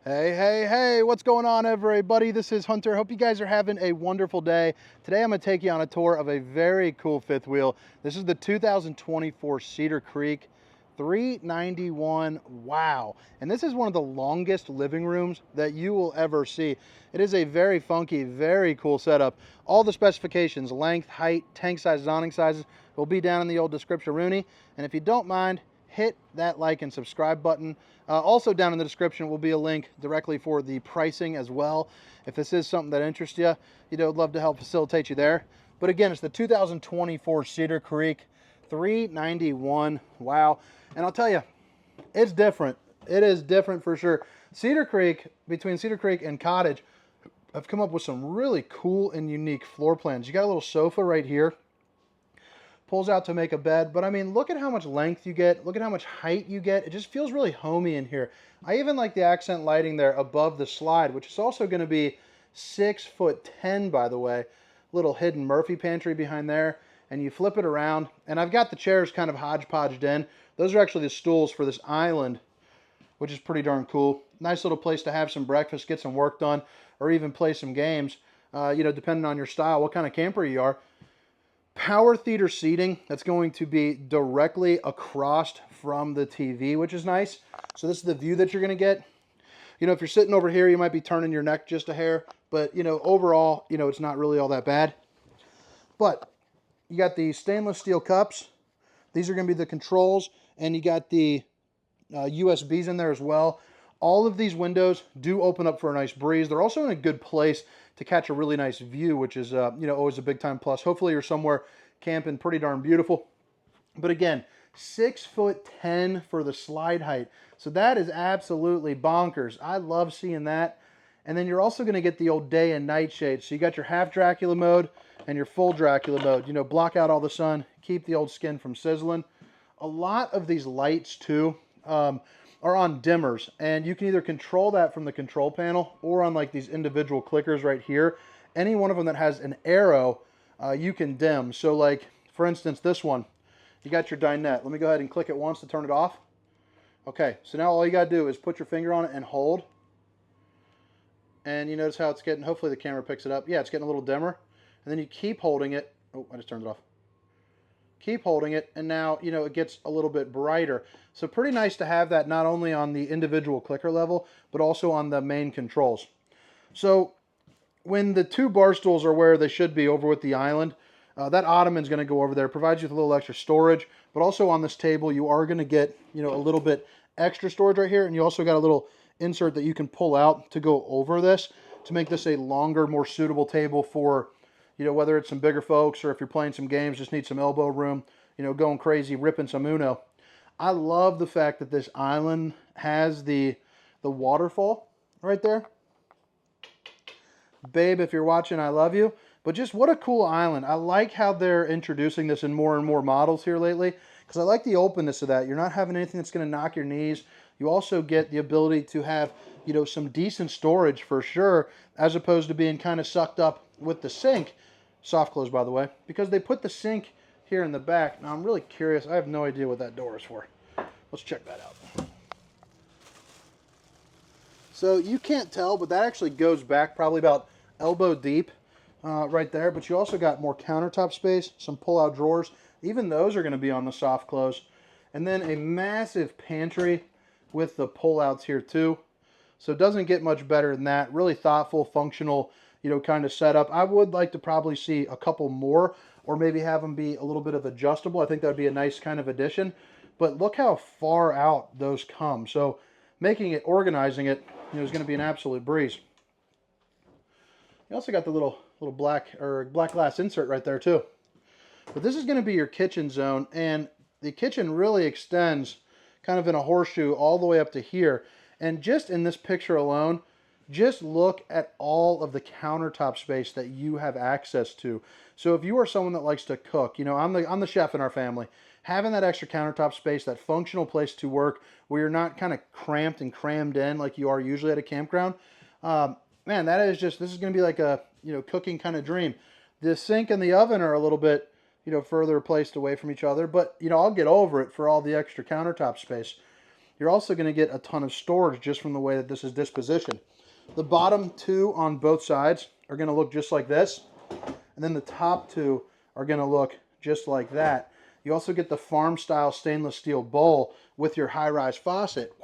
Hey, hey, hey, what's going on, everybody? This is Hunter. Hope you guys are having a wonderful day. Today I'm going to take you on a tour of a very cool fifth wheel. This is the 2024 Cedar Creek 391. Wow. And this is one of the longest living rooms that you will ever see. It is a very funky, very cool setup. All the specifications, length, height, tank sizes, awning sizes, will be down in the old description, Rooney. And if you don't mind, hit that like and subscribe button. Also down in the description will be a link directly for the pricing as well. If this is something that interests you, I'd love to help facilitate you there. But again, it's the 2024 Cedar Creek 391. Wow. And I'll tell you, it's different. It is different for sure. Cedar Creek, between Cedar Creek and Cottage, I've come up with some really cool and unique floor plans. You got a little sofa right here. Pulls out to make a bed, but I mean, look at how much length you get. Look at how much height you get. It just feels really homey in here. I even like the accent lighting there above the slide, which is also going to be 6'10", by the way. Little hidden Murphy pantry behind there, and you flip it around, and I've got the chairs kind of hodgepodged in. Those are actually the stools for this island, which is pretty darn cool. Nice little place to have some breakfast, get some work done, or even play some games, depending on your style, what kind of camper you are. Power theater seating that's going to be directly across from the TV, which is nice. So this is the view that you're going to get. If you're sitting over here, you might be turning your neck just a hair, but overall, it's not really all that bad. But you got the stainless steel cups. These are going to be the controls, and you got the USBs in there as well. All of these windows do open up for a nice breeze. They're also in a good place to catch a really nice view, which is always a big time plus. Hopefully you're somewhere camping pretty darn beautiful. But again, 6'10" for the slide height. So that is absolutely bonkers. I love seeing that. And then you're also going to get the old day and night shade. So you got your half Dracula mode and your full Dracula mode. Block out all the sun, keep the old skin from sizzling. A lot of these lights too are on dimmers, and you can either control that from the control panel or on like these individual clickers right here. Any one of them that has an arrow, you can dim. So like, for instance, this one, you got your dinette. Let me go ahead and click it once to turn it off. Okay, so now all you got to do is put your finger on it and hold. And you notice how it's getting, hopefully the camera picks it up. Yeah, it's getting a little dimmer. And then you keep holding it. Oh, I just turned it off. Keep holding it, and now it gets a little bit brighter. So pretty nice to have that not only on the individual clicker level, but also on the main controls. So when the two bar stools are where they should be over with the island, that ottoman is going to go over there. Provides you with a little extra storage, but also on this table you are going to get a little bit extra storage right here, and you also got a little insert that you can pull out to go over this to make this a longer, more suitable table for whether it's some bigger folks or if you're playing some games, just need some elbow room, going crazy, ripping some Uno. I love the fact that this island has the waterfall right there. Babe, if you're watching, I love you. But just what a cool island. I like how they're introducing this in more and more models here lately, because I like the openness of that. You're not having anything that's going to knock your knees. You also get the ability to have, some decent storage for sure, as opposed to being kind of sucked up with the sink. Soft close, by the way, because they put the sink here in the back. Now, I'm really curious. I have no idea what that door is for. Let's check that out. So you can't tell, but that actually goes back probably about elbow deep right there. But you also got more countertop space, some pull-out drawers. Even those are going to be on the soft close. And then a massive pantry with the pull-outs here too. So it doesn't get much better than that. Really thoughtful, functional, kind of setup. I would like to probably see a couple more, or maybe have them be a little bit of adjustable. I think that would be a nice kind of addition. But look how far out those come. So making it, organizing it, is going to be an absolute breeze. You also got the little black glass insert right there too. But this is going to be your kitchen zone, and the kitchen really extends kind of in a horseshoe all the way up to here. And just in this picture alone, just look at all of the countertop space that you have access to. So if you are someone that likes to cook, I'm the chef in our family, having that extra countertop space, that functional place to work where you're not kind of cramped and crammed in like you are usually at a campground, man, this is going to be like a, cooking kind of dream. The sink and the oven are a little bit, further placed away from each other, but, I'll get over it for all the extra countertop space. you're also going to get a ton of storage just from the way that this is dispositioned. The bottom two on both sides are going to look just like this, and then the top two are going to look just like that. You also get the farm-style stainless steel bowl with your high-rise faucet,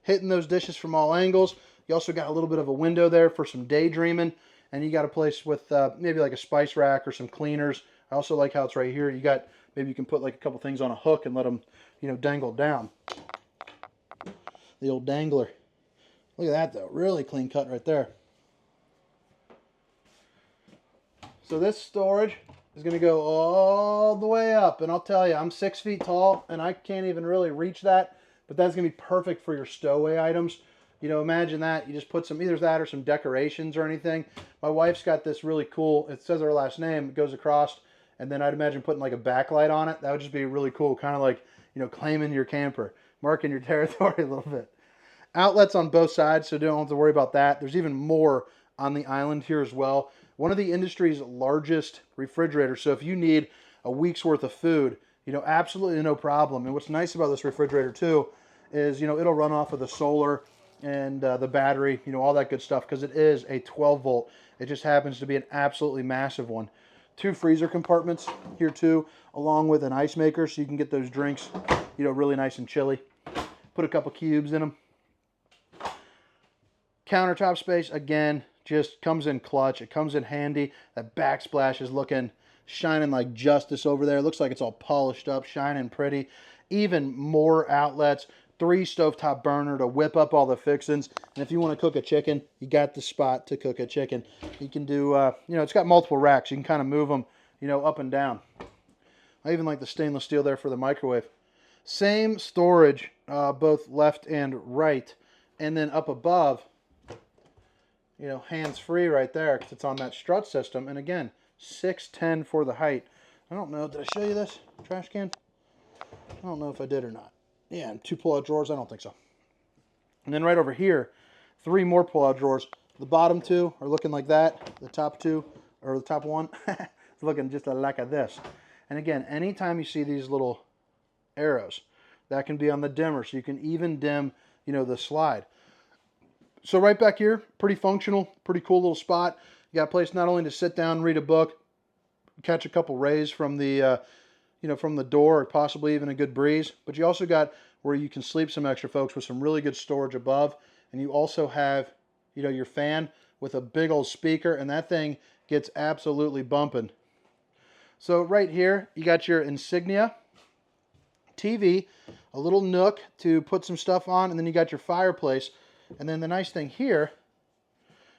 hitting those dishes from all angles. You also got a little bit of a window there for some daydreaming, and you got a place with maybe like a spice rack or some cleaners. I also like how it's right here. You got, maybe you can put like a couple things on a hook and let them, you know, dangle down. The old dangler. Look at that though, really clean cut right there. So this storage is going to go all the way up, and I'll tell you, I'm 6 feet tall and I can't even really reach that, but that's going to be perfect for your stowaway items. You know, imagine that, you just put some, either that or some decorations or anything. My wife's got this really cool, it says her last name, it goes across, and then I'd imagine putting like a backlight on it. That would just be really cool, kind of like, you know, claiming your camper, marking your territory a little bit. Outlets on both sides, so don't have to worry about that. There's even more on the island here as well. One of the industry's largest refrigerators, so if you need a week's worth of food, you know, absolutely no problem. And what's nice about this refrigerator too is, you know, it'll run off of the solar and the battery, you know, all that good stuff, because it is a 12 volt. It just happens to be an absolutely massive one. 2 freezer compartments here too, along with an ice maker, so you can get those drinks, you know, really nice and chilly. Put a couple cubes in them. Countertop space, again, just comes in clutch. It comes in handy. That backsplash is looking, shining like justice over there. It looks like it's all polished up, shining pretty. Even more outlets. 3 stovetop burner to whip up all the fixings. And if you want to cook a chicken, you got the spot to cook a chicken. You can do, you know, it's got multiple racks. You can kind of move them, you know, up and down. I even like the stainless steel there for the microwave. Same storage, both left and right. And then up above, you know, hands-free right there because it's on that strut system. And again, 6'10" for the height. I don't know, did I show you this trash can? I don't know if I did or not. Yeah, and 2 pull-out drawers, I don't think so. And then right over here, 3 more pull-out drawers. The bottom 2 are looking like that. The top 2, or the top 1, is looking just like this. And again, anytime you see these little arrows, that can be on the dimmer, so you can even dim, you know, the slide. So right back here, pretty functional, pretty cool little spot. You got a place not only to sit down, read a book, catch a couple rays from the, you know, from the door, or possibly even a good breeze. But you also got where you can sleep some extra, folks, with some really good storage above. And you also have, you know, your fan with a big old speaker, and that thing gets absolutely bumping. So right here, you got your insignia, TV, a little nook to put some stuff on, and then you got your fireplace. And then the nice thing here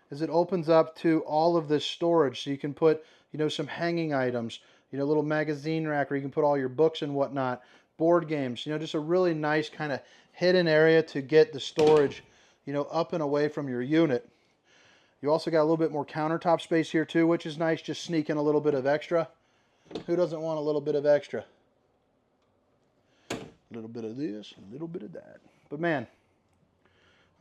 is it opens up to all of this storage, so you can put, you know, some hanging items, you know, a little magazine rack where you can put all your books and whatnot, board games, you know, just a really nice kind of hidden area to get the storage, you know, up and away from your unit. You also got a little bit more countertop space here too, which is nice, just sneak in a little bit of extra. Who doesn't want a little bit of extra? A little bit of this, a little bit of that. But man,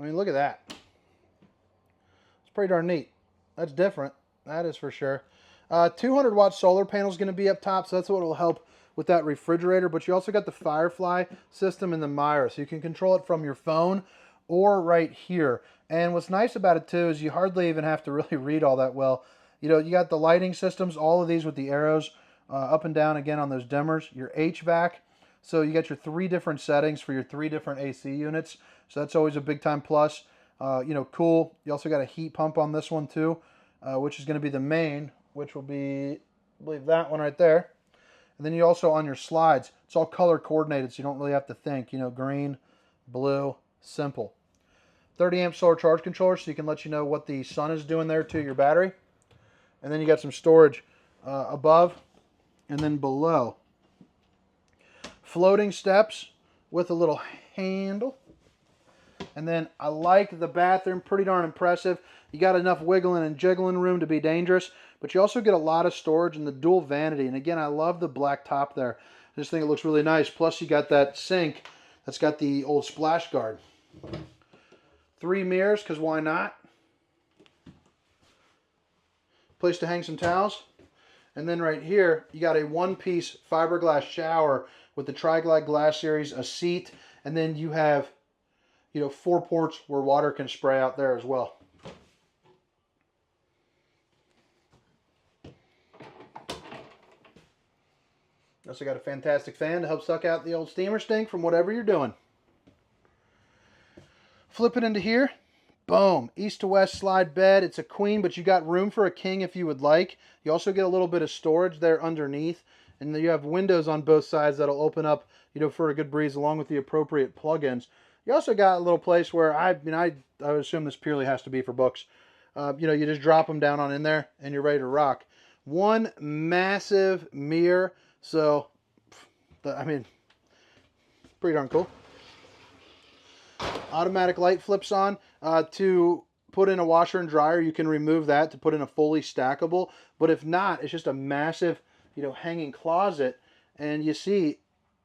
I mean, look at that. It's pretty darn neat. That's different. That is for sure. 200 watt solar panel is going to be up top, so that's what will help with that refrigerator. But you also got the Firefly system in the Myra, so you can control it from your phone or right here. And what's nice about it too is you hardly even have to really read all that well. You know, you got the lighting systems, all of these with the arrows up and down again on those dimmers. Your HVAC. So you got your 3 different settings for your 3 different AC units. So that's always a big time plus. You know, cool. You also got a heat pump on this one too, which is going to be the main, which will be, I believe, that one right there. And then you also, on your slides, it's all color coordinated, so you don't really have to think. You know, green, blue, simple. 30 amp solar charge controller, so you can let you know what the sun is doing there to your battery. And then you got some storage above and then below. Floating steps with a little handle. And then I like the bathroom, pretty darn impressive. You got enough wiggling and jiggling room to be dangerous, but you also get a lot of storage in the dual vanity. And again, I love the black top there. I just think it looks really nice. Plus you got that sink that's got the old splash guard. 3 mirrors, because why not? Place to hang some towels. And then right here, you got a 1-piece fiberglass shower with the Tri-Glide glass series, a seat, And then you have, 4 ports where water can spray out there as well. Also got a fantastic fan to help suck out the old steamer stink from whatever you're doing. Flip it into here. Boom. East to west slide bed. It's a queen, but you got room for a king if you would like. You also get a little bit of storage there underneath. And then you have windows on both sides that'll open up, for a good breeze along with the appropriate plugins. You also got a little place where I would assume this purely has to be for books. You just drop them down on in there and you're ready to rock. One massive mirror. So, pretty darn cool. Automatic light flips on. To put in a washer and dryer, you can remove that to put in a fully stackable. But if not, it's just a massive, hanging closet. And you see,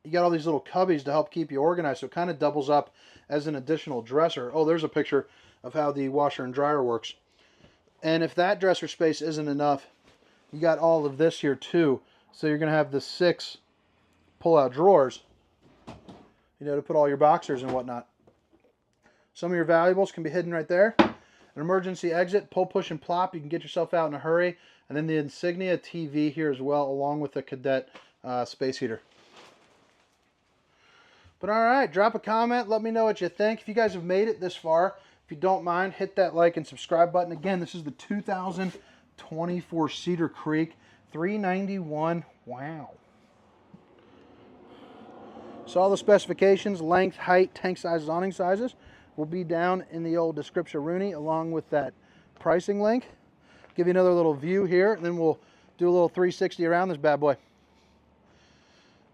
you got all these little cubbies to help keep you organized. So it kind of doubles up as an additional dresser. Oh, there's a picture of how the washer and dryer works. And if that dresser space isn't enough, you got all of this here too. So you're going to have the 6 pull-out drawers, to put all your boxers and whatnot. Some of your valuables can be hidden right there. An emergency exit, pull, push, and plop. You can get yourself out in a hurry. And then the Insignia TV here as well, along with the Cadet space heater. But all right, drop a comment. Let me know what you think. If you guys have made it this far, if you don't mind, hit that like and subscribe button. Again, this is the 2024 Cedar Creek. $391. Wow. So all the specifications, length, height, tank sizes, awning sizes will be down in the old description Rooney along with that pricing link. Give you another little view here, and then we'll do a little 360 around this bad boy.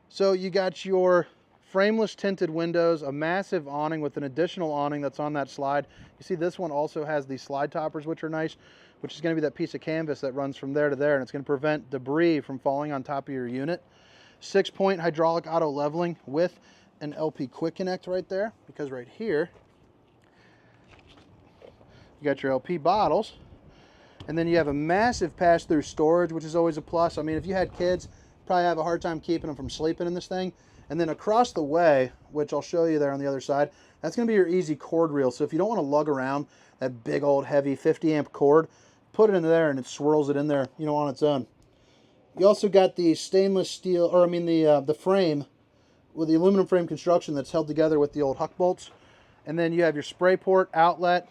So you got your frameless tinted windows, a massive awning with an additional awning that's on that slide. You see this one also has these slide toppers, which are nice, which is going to be that piece of canvas that runs from there to there, and it's going to prevent debris from falling on top of your unit. 6-point hydraulic auto leveling with an LP quick connect right there, because right here you got your LP bottles, and then you have a massive pass-through storage, which is always a plus. I mean, if you had kids, probably have a hard time keeping them from sleeping in this thing. And then across the way, which I'll show you there on the other side, that's going to be your easy cord reel. So if you don't want to lug around that big old heavy 50 amp cord, put it in there and it swirls it in there, on its own. You also got the stainless steel, or the frame with the aluminum frame construction that's held together with the old huck bolts. And then you have your spray port, outlet,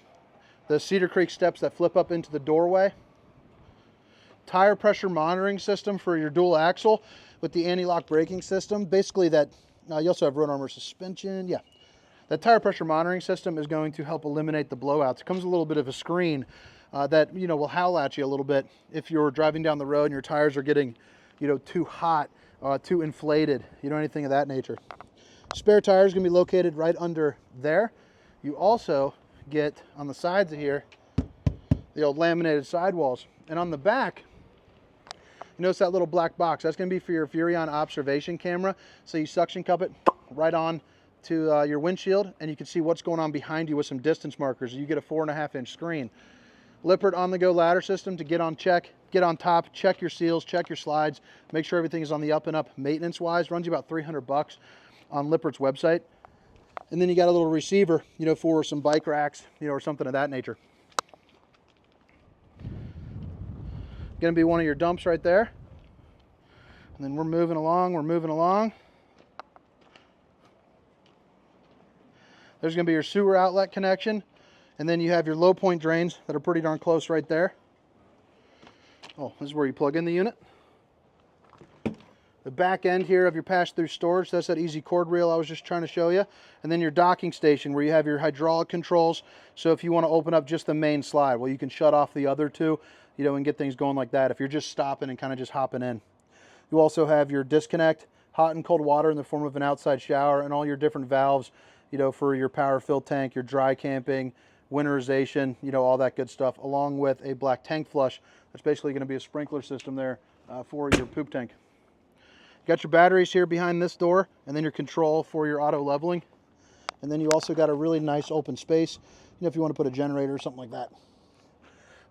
the Cedar Creek steps that flip up into the doorway. Tire pressure monitoring system for your dual axle with the anti-lock braking system. Basically that, you also have road armor suspension. Yeah, that tire pressure monitoring system is going to help eliminate the blowouts. It comes with a little bit of a screen that, will howl at you a little bit if you're driving down the road and your tires are getting, too hot, too inflated, anything of that nature. Spare tire is going to be located right under there. You also get on the sides of here the old laminated sidewalls, and on the back, you notice that little black box. That's going to be for your Furrion observation camera. So you suction cup it right on to your windshield, and you can see what's going on behind you with some distance markers. You get a 4.5-inch screen. Lippert on-the-go ladder system to get on top, check your seals, check your slides, make sure everything is on the up and up maintenance-wise. Runs you about $300 on Lippert's website. And then you got a little receiver, for some bike racks, or something of that nature. Going to be one of your dumps right there. And then we're moving along. There's going to be your sewer outlet connection. And then you have your low point drains that are pretty darn close right there. Oh, this is where you plug in the unit. The back end here of your pass-through storage, that's that easy cord reel I was just trying to show you. And then your docking station where you have your hydraulic controls. So if you want to open up just the main slide, well, you can shut off the other two, and get things going like that if you're just stopping and kind of just hopping in. You also have your disconnect, hot and cold water in the form of an outside shower, and all your different valves, for your power fill tank, your dry camping, winterization, all that good stuff, along with a black tank flush. That's basically going to be a sprinkler system there for your poop tank. You got your batteries here behind this door, and then your control for your auto leveling. And then you also got a really nice open space, if you want to put a generator or something like that.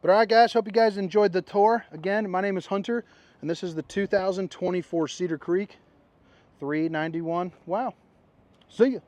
But all right, guys, hope you guys enjoyed the tour. Again, my name is Hunter, and this is the 2024 Cedar Creek $391. Wow. See ya.